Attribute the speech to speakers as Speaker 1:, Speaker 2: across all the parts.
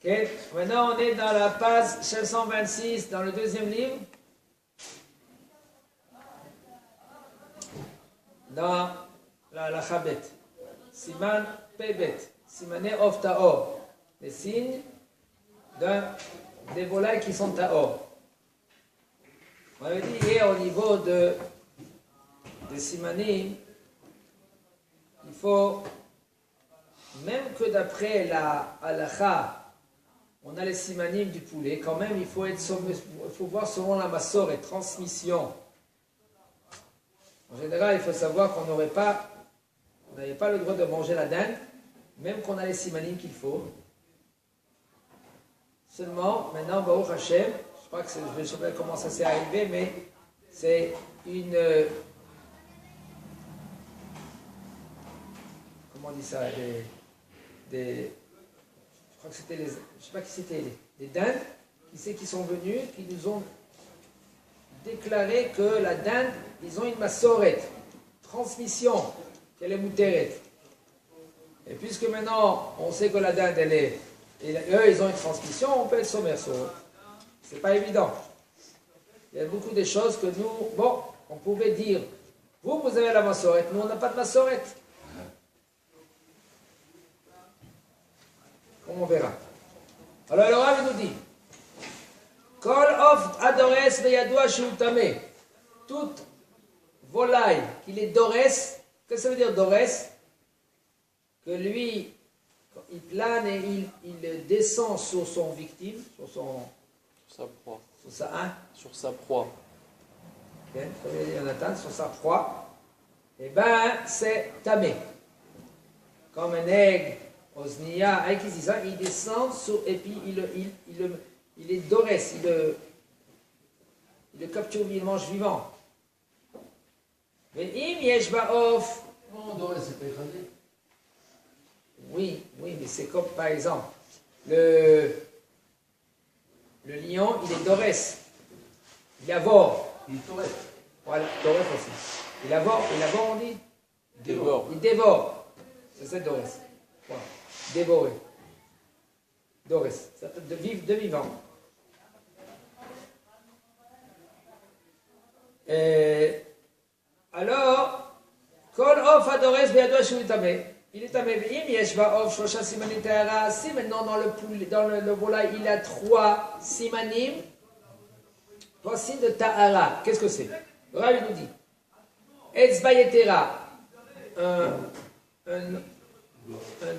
Speaker 1: Ok, maintenant on est dans la page 526 dans le deuxième livre. Dans la Chabet. Siman Pebet. Simane of Taor. Les signes des volailles qui sont Taor. On avait dit hier au niveau des simanim, il faut, même que d'après la halakha, on a les simanim du poulet, quand même il faut voir selon la massor et transmission. En général, il faut savoir qu'on n'avait pas le droit de manger la dinde, même qu'on a les simanim qu'il faut. Seulement, maintenant, Baruch Hashem, je crois que je ne sais pas comment ça s'est arrivé, mais c'est une... comment on dit ça? Je crois que c'était les... Je ne sais pas qui c'était, les dindes, qui sont venus, qui nous ont déclaré que la dinde, ils ont une massoret, transmission, qu'elle est mouteret. Et puisque maintenant, on sait que la dinde, elle est... Et eux, ils ont une transmission, on peut être sommaire sur eux. C'est pas évident. Il y a beaucoup de choses que nous... Bon, on pouvait dire, vous avez la massoret, nous, on n'a pas de massoret. Comme on verra. Alors, le Rav nous dit, Kol of adores veyadua shultame. Toute volaille qu'il est dores, qu'est-ce que ça veut dire dores? Que lui, il plane et il descend sur son victime, sur
Speaker 2: sa proie.
Speaker 1: Sur sa
Speaker 2: proie.
Speaker 1: Okay. Jonathan, sur sa proie. Eh bien, c'est tamé. Comme un aigle, osnia, il descend sur, et puis il est dorès, il le capture, il le mange vivant. Mais im yeshba off.
Speaker 3: Non, dorès, c'est pas écrasé.
Speaker 1: Oui, mais c'est comme par exemple, le lion, il est dorès. Il avore.
Speaker 3: Il est dorès.
Speaker 1: Voilà, dorès aussi. Il avore, on dit?
Speaker 2: Dévore.
Speaker 1: Il dévore. C'est dorès. Voilà. Dévorer. Dorès. De vivant. Alors, Kol of adores be'adua shu tameh. Il est tameh ve'im yeshva of shosha simanim ta'ara. Si maintenant dans le volaille il a 3 simanim, 3 signes de ta'ara. Qu'est-ce que c'est? Le Rav nous dit Etzba yetera, un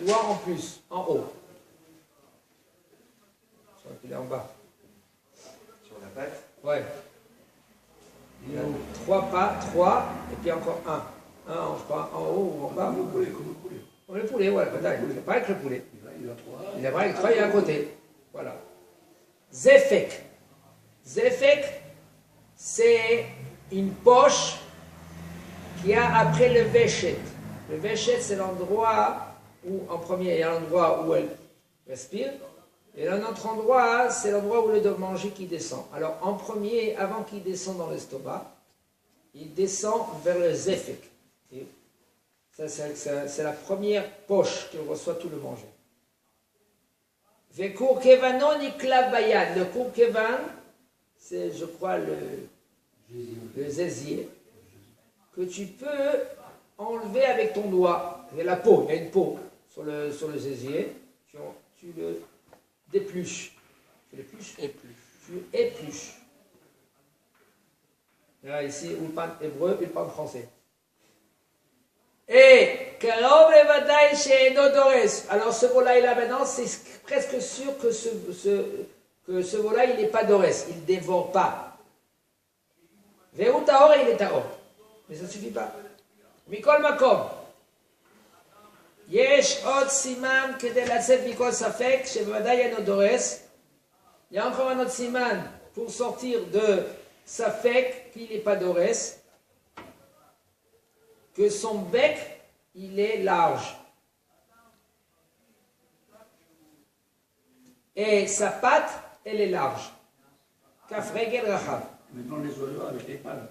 Speaker 1: doigt en plus, en haut. Il est en bas.
Speaker 3: Sur la patte?
Speaker 1: Ouais. Il y a 3 pas, 3, et puis encore un. Un, je crois, en haut ou en bas.
Speaker 3: Comme le poulet, comme le poulet.
Speaker 1: Comme le poulet, ouais, il n'est pas avec le poulet.
Speaker 3: Il a 3.
Speaker 1: Il est pas avec 3, il est à côté. Voilà. Zefek. Zefek, c'est une poche qui a après le véchet. Le véchet, c'est l'endroit où, en premier, il y a l'endroit où elle respire. Et un autre endroit, c'est l'endroit où le doit manger qui descend. Alors, en premier, avant qu'il descende dans l'estomac, il descend vers le zéfek. C'est la première poche qui reçoit tout le manger. Vekour kevanon iklav bayad. Le kour kevan, c'est, je crois, le zézier, que tu peux enlever avec ton doigt. Il y a la peau, il y a une peau sur le zézier. Tu le d'épluche. Tu l'épluches? Tu épluches. Là, ici, ulpan hébreu, ulpan français. Et, alors ce volaille-là, maintenant, c'est presque sûr que ce volaille, il n'est pas dorès, il ne dévore pas. Veru taor, il est taor. Mais ça ne suffit pas. Mikol makom. Yesh od siman kedel atzet mikol safek, shebevadai eno dorès. Il y a encore un autre siman pour sortir de safek, qu'il n'est pas dorès, que son bec, il est large. Et sa patte, elle est large. Kafregel rachav.
Speaker 3: Maintenant, les oiseaux avec les palmes.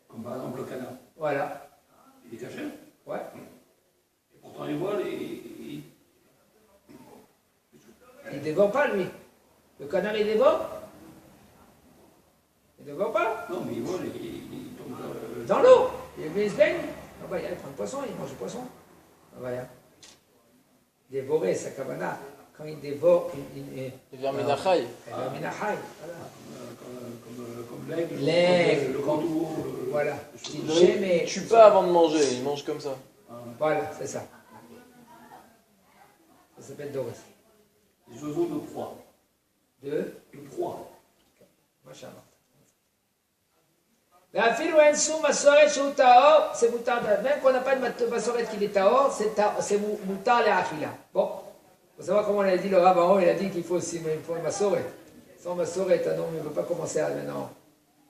Speaker 3: Comme par exemple le canard.
Speaker 1: Voilà.
Speaker 3: Il est caché.
Speaker 1: Ouais.
Speaker 3: Et pourtant, il vole et...
Speaker 1: il dévore pas, lui. Le canard, il dévore? Il dévore pas?
Speaker 3: Non, mais il vole, il tombe
Speaker 1: Dans l'eau. Il se baigne. Ah bah, il prend le poisson, il mange le poisson. Ah bah, dévorer, sa kavana. Quand il dévore
Speaker 2: Il vient Menachai.
Speaker 1: Minachai,
Speaker 3: comme l'aigle,
Speaker 1: l'aigle,
Speaker 3: le cantou.
Speaker 1: voilà.
Speaker 2: Il ne tue pas avant de manger, il mange comme ça.
Speaker 1: Voilà, c'est ça. Ça s'appelle Doris.
Speaker 3: Les oiseaux de proie.
Speaker 1: De
Speaker 3: proie.
Speaker 1: Machallah. C'est moutar, même qu'on n'a pas de massoret qui est taor, c'est moutar les achila. Bon, il faut savoir comment on a dit le Rav en haut, il a dit qu'il faut aussi une massoret. Sans massoret, un homme ne peut pas commencer à maintenant.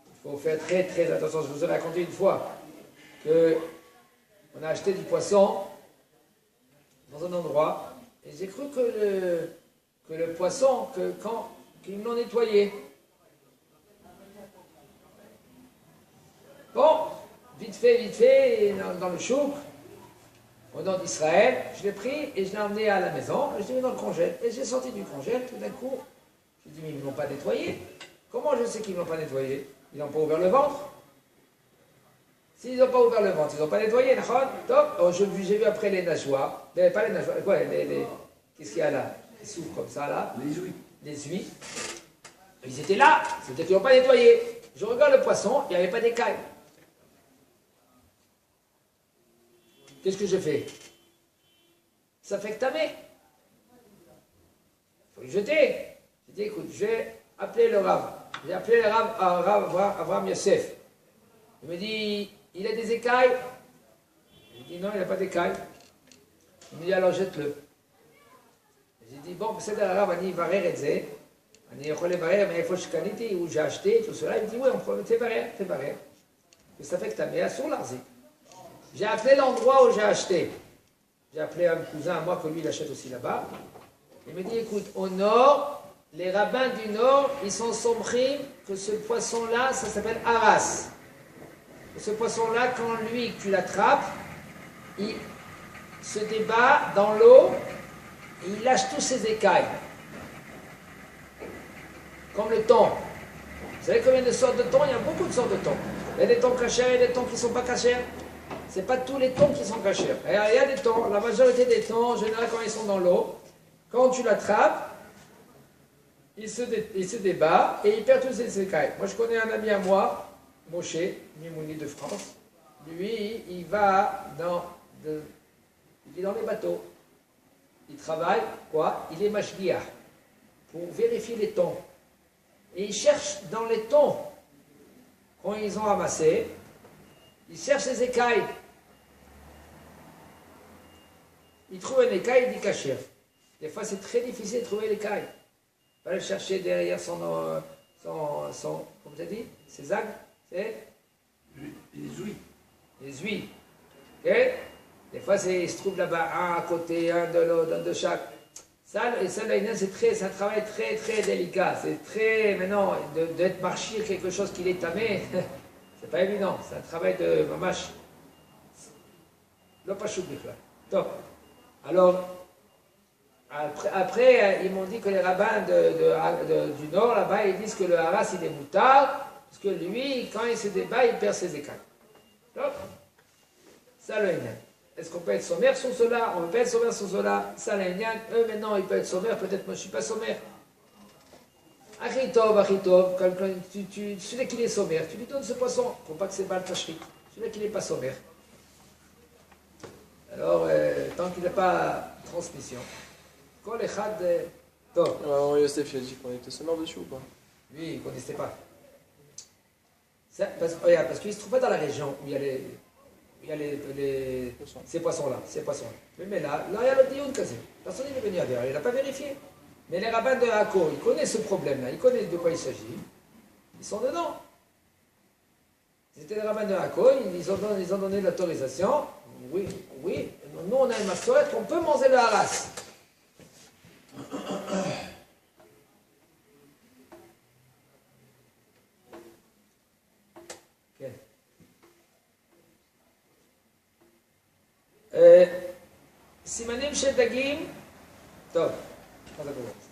Speaker 1: Il faut faire très très attention. Je vous ai raconté une fois qu'on a acheté du poisson dans un endroit et j'ai cru que le poisson, qu'ils l'ont nettoyé. Bon, vite fait, dans le chouk, au nord d'Israël, je l'ai pris et je l'ai emmené à la maison, je l'ai mis dans le congèle. Et j'ai sorti du congèle, tout d'un coup, je dit, mais ils ne l'ont pas nettoyé. Comment je sais qu'ils ne l'ont pas nettoyé? Ils n'ont pas ouvert le ventre. S'ils n'ont pas ouvert le ventre, ils n'ont pas nettoyé, top. Alors, j'ai vu après les nageoires, pas les nageoires, quoi, qu'est-ce qu'il y a là? Ils s'ouvrent comme ça, là. Les huiles. Ils étaient là, c'était qu'ils n'ont pas nettoyé. Je regarde le poisson, il n'y avait pas d'écailles. Qu'est-ce que je fais? Ça fait que tamé. Il faut le jeter. J'ai dit, écoute, je vais appeler le Rav. J'ai appelé le Rav Avraham Yosef. Il me dit, il a des écailles? J'ai dit, non, il n'a pas d'écailles. Il me dit, alors jette-le. J'ai dit, bon, c'est de la Rav, Ani Varer et Zé. Ani Yachol Varer, mais il faut que je canite, où j'ai acheté, tout cela. Il me dit, oui, on peut, t'es Varer. Ça fait que tamé, à sur l'arzik. J'ai appelé l'endroit où j'ai acheté. J'ai appelé un cousin à moi que lui il achète aussi là-bas. Il me dit, écoute, au nord, les rabbins du nord, ils sont sombris que ce poisson-là, ça s'appelle haras. Ce poisson-là, quand lui, tu l'attrapes, il se débat dans l'eau et il lâche tous ses écailles. Comme le thon. Vous savez combien de sortes de thon? Il y a beaucoup de sortes de thon. Il y a des thons cachers et des thons qui ne sont pas cachers. Ce n'est pas tous les thons qui sont cachés. Il y a des thons, la majorité des thons, en général, quand ils sont dans l'eau, quand tu l'attrapes, il se débat et il perd tous ses écailles. Moi, je connais un ami à moi, Moshe, Mimouni de France. Lui, il va il est dans les bateaux. Il travaille, quoi? Il est mashgiach pour vérifier les thons. Et il cherche dans les thons, quand ils ont amassé, il cherche les écailles. Il trouve un écaille, il dit cachère. Des fois, c'est très difficile de trouver l'écaille. Il va le chercher derrière comment tu as dit? Ses algues? C'est
Speaker 3: Les huiles.
Speaker 1: les huiles. Okay? Des fois, il se trouve là-bas, un à côté, un de l'autre, un de chaque. Ça, c'est un travail très, très délicat. C'est très, maintenant, d'être marchir quelque chose qui est tamé. C'est pas évident, c'est un travail de mamash. Top. Alors, après, ils m'ont dit que les rabbins du nord, là-bas, ils disent que le haras, il est moutard, parce que lui, quand il se débat, il perd ses écailles. Top. Ça, le Inyan. Est-ce qu'on peut être sommaire sur cela? On ne peut pas être sommaire sur cela. Ça, le Inyan. Eux, maintenant, ils peuvent être sommaires. Peut-être moi, je ne suis pas sommaire. Achitov, celui qui est sommaire, tu lui donnes ce poisson. Il ne faut pas que c'est mal tachrit. Celui qui n'est pas sommaire. Alors, tant qu'il n'a pas transmission. Kol echad tov.
Speaker 2: Yosef, il a dit qu'on était sommaire dessus ou pas?
Speaker 1: Lui, il ne connaissait pas. Parce qu'il ne se trouve pas dans la région où il y a ces poissons-là. Mais là, il y a le dioun quasi. Personne n'est venu à dire, il n'a pas vérifié. Mais les rabbins de Hako, ils connaissent ce problème-là, ils connaissent de quoi il s'agit. Ils sont dedans. C'était les rabbins de Hako, ils ont donné l'autorisation. Oui. Nous, on a une massorette qu'on peut manger le haras. סימנים של דגים, טוב, מה זה קורה?